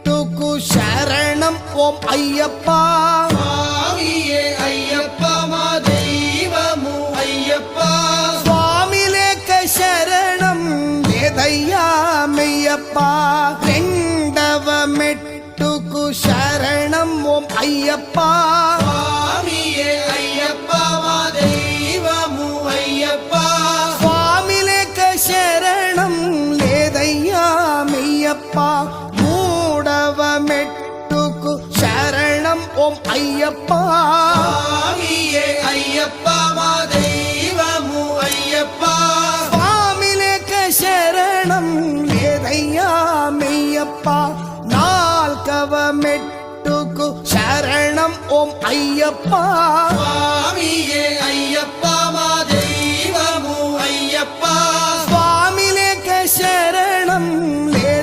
మెట్టుకు శరణం ఓం అయ్యప్ప స్వామియే అయ్యప్ప మా దైవము అయ్యప్ప స్వామి లేక శరణం లేదయ్యా మెయ్యప్ప రెండవ మెట్టుకు శరణం ఓం అయ్యప్ప స్వామియే అయ్యప్ప మా దైవము అయ్యప్ప స్వామి లేక శరణం లేదయ్యా మెయ్యప్ప మూడవ మెట్టుకు శరణం ఓం అయ్యప్ప స్వామియే అయ్యప్ప మా దైవము అయ్యప్ప స్వామి లేక శరణం లేదయ్యా మెయ్యప్ప నాల్గవ మెట్టుకు శరణం ఓం అయ్యప్ప స్వామియే అయ్యప్ప